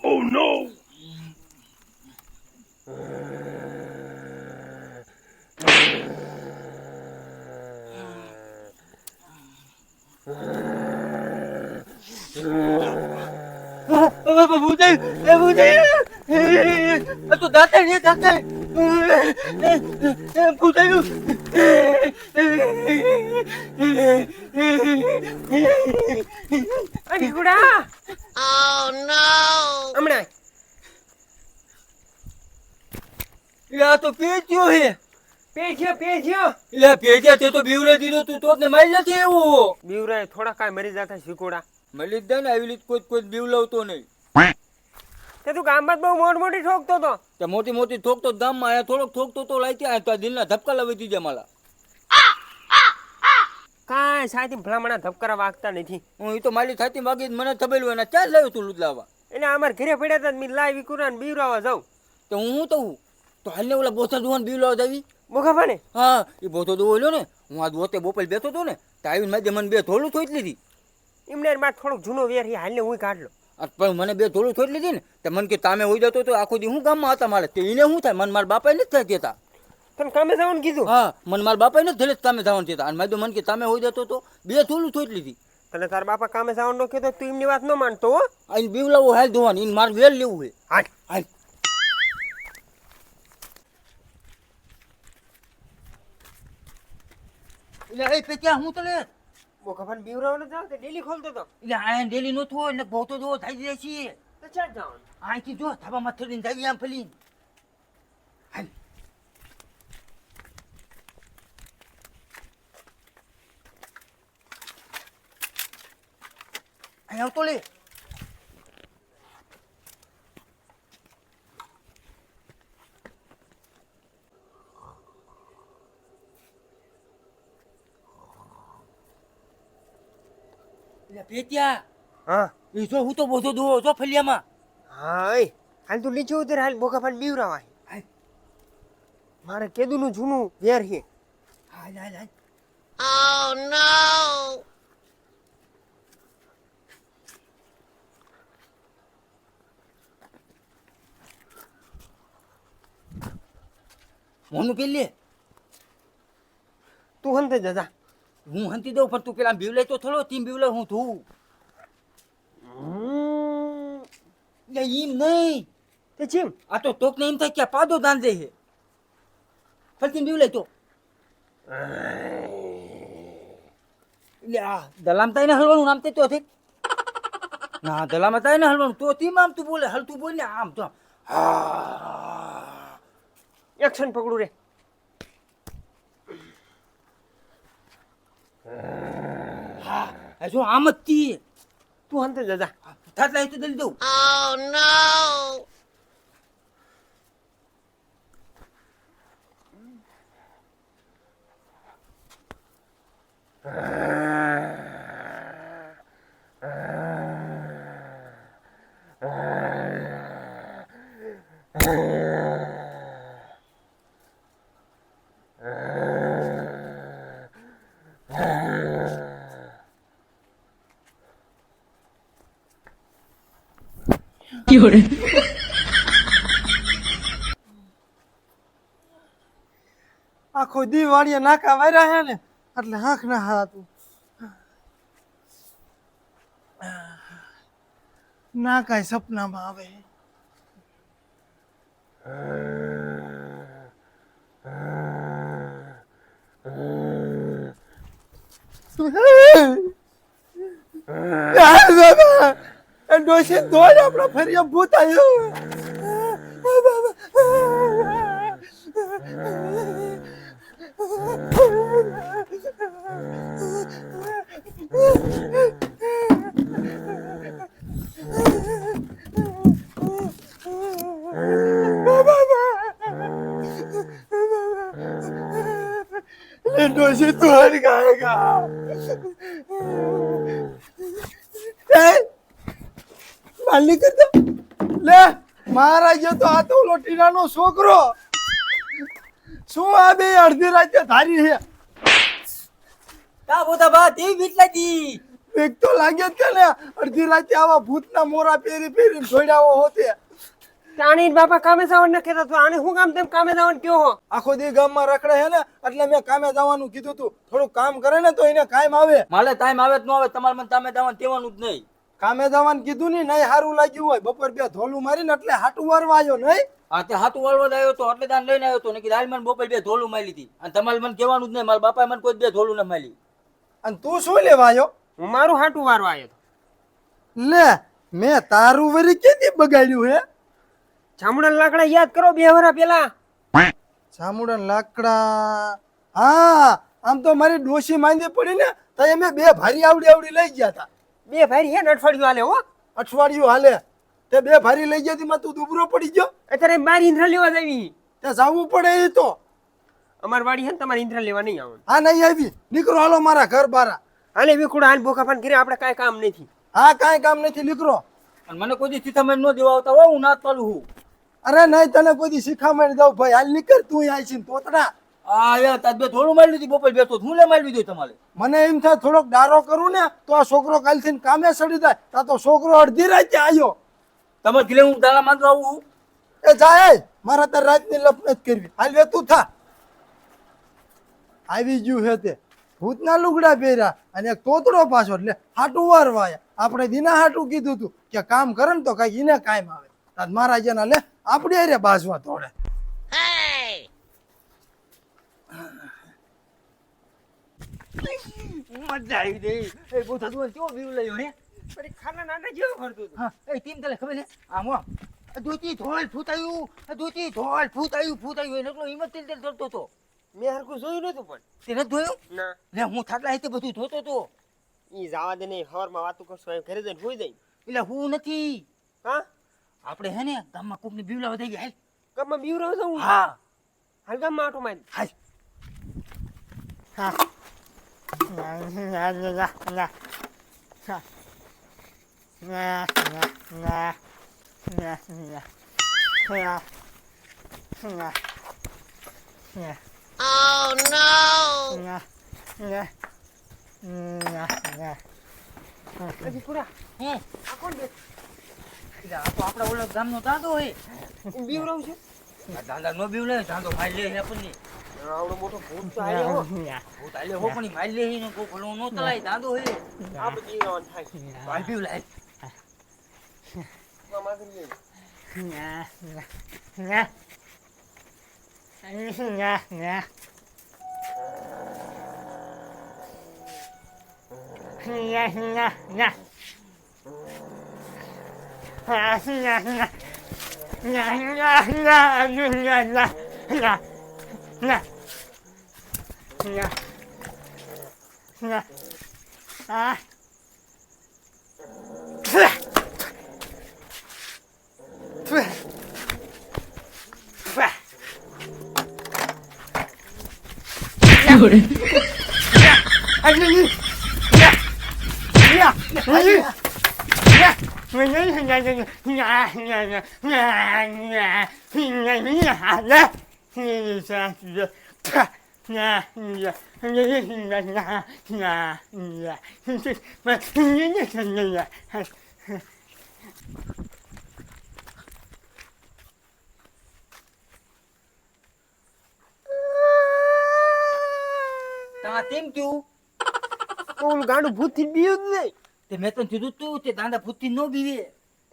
Oh no! ભૂજાઈ એ ભૂજાઈ તો દાતા ને દાતા ભૂજાયું અરે ગુડા Oh no! હમણાં યા તો પેચ્યો હે પેજ્યો પેજ્યો લે પેચ્યા તે તો બીવરે દીધો તું તો ને મારી નથી એવું બીવરાય થોડા કાંઈ મરી જતા શીકોડા મળી જ દે ને આવી રીતે કોઈ બીવ લાવતો નહીં તે તું ગામમાં જ બહુ મોટી ઠોકતો તો તે મોટી ઠોકતો ગામમાં આયા થોડોક ઠોકતો તો લાઈ ત્યાં તો દિલના ધબકા લાવી દીધા માલા કાંઈ સાથી ભલામણા ધબકારા વાગતા નથી હું એ તો મારી થાતી વાગી મને થબેલું એના ચાલ લાવ્યો તું લુદલાવા એટલે અમાર ઘરે પડ્યા હતા મેં લાવી કુરાન બીવરાવા જાઉં તો હું તો હાલને ઓલા બોથા દુવાન બીવ લાવવા જાવી બોખા પાને હા એ બોથો દુવો લ્યો ને હું આ બોતે બોપલ બેઠો હતો ને તો આવીને મારી મને બે થોડું થોઈ લીધી એમને મારે થોડોક જૂનો વેર હાલને હું કાઢ લો પણ મને બે થોડું થોડી લીધી ને તો મને કે તમે હોઈ જતો તો આખો દી હું ગામમાં હતા મારે તે એને શું થાય મને મારા બાપાએ નથી થતી હતા તને કામે જવાનું કીધું હા મને મારા બાપાએ નથી ધેલે તમે જવાનું થતા અને મારી મન કે તમે હોઈ જતો તો બે થોડું થોડી લીધી તને તારા બાપા કામે જવાનું ન કીધું તું એમની વાત ન માનતો હો આઈને બીવલાવું હાલ ધોવાની એને મારે વેલ લેવું હોય હાલ હાલ એટલે એ પેચ્યા હું તો લે બોખા પાને બીવરાવા ન જાવ તે ડેલી ખોલતો તો એટલે આ ડેલી નો થયો એટલે બહુ તો દો થઈ જાય છે તો ચાલ જવાનું અહીંથી જો થાબામાં થઈને જઈએ આમ ફલીને હાલ અહીં આવતો લે એટલે પેટ્યા હા એ જો હું તો બોધો દો જો ફલિયામાં હા એ હાલ તું નીચે ઉતર હાલ બોખા પાને બીવરાવા હાલ મારે કેદુનું જૂનું વેર છે હાલ હાલ હાલ Oh no! મોનું પેલે તું હંતે જજા હું હંતી દઉં પણ તું પેલા બીવલે તો થોડો તીમ બીવલે હું ધોઉં એટલે એમ નહીં તે ચીમ આ તો તોકને એમ થાય કે આ પાદો દાંધે છે ફરતી બીવલે તો એટલે આ દલામ તાઈને હલવાનું નામ તે તો છે ના દલામાં તાઈને હલવાનું તો તીમ આમ તું બોલે હલતું બોલ ને આમ તો એક્શન પકડું રે હા જો આમ જ તી તું હંતે જજા થાત લાવી તો દલી દઉં Oh no! આખો દી વાળીએ નાકા વાર્યા હે ને એટલે હાંખ ના હાતું ના કાંઈ સપનામાં આવે ડોસી દોડ આપણા ફરિયા ભૂત આવ્યો એ ડોશી તું હરી ગાયગા એ માલી કરતા લે મારા ગયો તો આ તો ઓલો ટીનાનો છોકરો શું આ બે અડધી રાતે ધારી છે કા બોતા બા તે બીક લાગી એક તો લાગે જ કે ને અડધી રાતે આવા ભૂતના મોરા પહેરી પહેરીને જોડાવો હોતે તાણી બાપા કામે જવાનું ન કહેતા તો આને હું કામ તેમ કામે જવાનું કયો હો આખો દી ગામમાં રખડે છે ને એટલે મેં કામે જવાનું કીધું તું થોડું કામ કરે ને તો એને કાયમ આવે માલે ટાઈમ આવે જ ન આવે તમારે મને તમે દાવાનું તેવાનું જ નહીં કામે જવાનું કીધું ને નહીં સારું લાગ્યું હોય બપોર બે ધોલું મારીને એટલે હાટું વારવા આવ્યો નહીં હા તે હાથું વાળવા આવ્યો તો એટલે દાન લઈને આવ્યો તો ને કે હાલ મને બપોર બે ધોલું મારી હતી અને તમારે મને કહેવાનું જ નહીં મારા બાપાએ મને કોઈ બે ધોલું ન મારી અને તું શું લેવા આવ્યો હું મારું હાટું વારવા આવ્યો લે મેં તારું વરી કેથી બગાડ્યું હે જામડા લાકડા યાદ કરો 2 વર્ષ પહેલા જામુડા લાકડા હા આમ તો મારી ડોશી માંદી પડી ને તો અમે બે ભારી આવડી લઈ ગયા હતા 2 ભાઈ હે ને અઠવાડિયું હાલે હો અઠવાડિયું હાલે તે બે ભારી લઈ ગયા માં તું દુબરો પડી ગયો અત્યારે મારી ઇન્દ્ર લેવા જાવી તે જાવું પડે એ તો અમાર વાડી હે ને તમારી ઇન્દ્ર લેવા નહીં આવવાનું હા નહીં આવી નીકળો હાલો મારા ઘર બારા હાલે વિકુડા હાલ બોકાફાન કરી આપણે કાંઈ કામ નથી હા કાંઈ કામ નથી નીકળો અને મને કોઈ દી શિખામણ ન દેવા આવતા હો હું ના પાડું હું અરે નહીં તને કોઈ દી શીખામણ દઉં ભાઈ હાલ નીકળ તું અહીં છે તોતડા આ યાર તાર બે ધોલું મારી લીધી બપોર બેઠો હું લે મારી લીધું તમારે મને એમ થાય થોડોક ડારો કરું ને તો આ છોકરો કાલથી કામે સડી જાય તા તો છોકરો અડધી રાતે આવ્યો તમારે ગીલે હું દાણા માંગવા આવું એ જાય મારા તાર રાતની લપ નથી કરવી હાલ વે તું થા આવી ગયું હે તે ભૂતના લુગડા પહેર્યા અને એક તોતડો પાછો એટલે હાટું વારવાયા આપણે દીના હાટું કીધું તું કે કામ કરે ને તો કઈ એને કાયમ આવે તાર મારા જેના લે આપણે અરે બાજવા તોડે Hey! મજા આવી ગઈ એ બહુ થતું કેવો વ્યૂ લયો હે અરે ખાના નાના જેવો ફરતું હતું હા એ તીન તલે ખબર છે આમ હો દૂધી ધોળ ફૂટાયું દૂધી ધોળ ફૂટાયું એટલે હિંમત તેલ તેલ કરતો હતો મેં હરખું જોયું નતું પણ તેને ધોયું ના લે હું થાટલા હેતે બધું ધોતો તો ઈ જવા દે નહીં હવારમાં વાતું કરશો એમ ઘરે જઈને હોઈ જાય એટલે હું નથી હા આપણે હે ને ગામમાં કોકની બીવલા વધાઈ ગયા ગામમાં બીવરાવ જાઉં હા હાલ ગામમાં આટો મારી હાલ Oh no! વિકુડા હે આ કોણ બે એટલે આ તો આપણા ઓલા ગામનો દાદો હે બીવરાવ છે આ દાદા નો બીવલે દાદો મારી લે હે પણ આવડો મોટો ભૂત તો આવ્યો હો હું તાલે હો પણ મારી લે હે ને કો ભલો નો તલાય દાદો હે આપણે બીવરાવ થાય ભાઈ બીવલે મામા કરી તા તેમ તું ઓલું ગાંડું ભૂત થી બીયું જ નહીં તે મેં તને કીધું તું તે દાદા ભૂતથી નો બીવે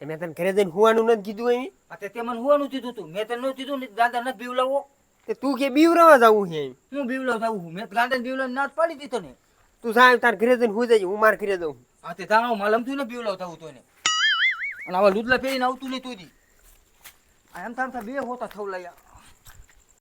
તે મેં તને ઘરે જઈને હુવાનું નથી કીધું એમ આ તે મને હોવાનું કીધું તું મેં તને નો કીધું ને દાદા નથી બીવલાવો તે તું કે બીવરાવા જવું છે એમ હું બીવલાવ જાઉં હું મેં દાદા બીવલાવ ના જ પાડી દીધો ને તું સાહેબ તાર ઘરે જઈને હુઈ જાય હું માર ઘરે જાઉં આ તે તાણો માલમ તું ને બીવલાવ થવું તો ને અને આવા લુદલા પહેરીને આવતું નહીં તું દી આ એમ થામ બે હોતા થવ લાયા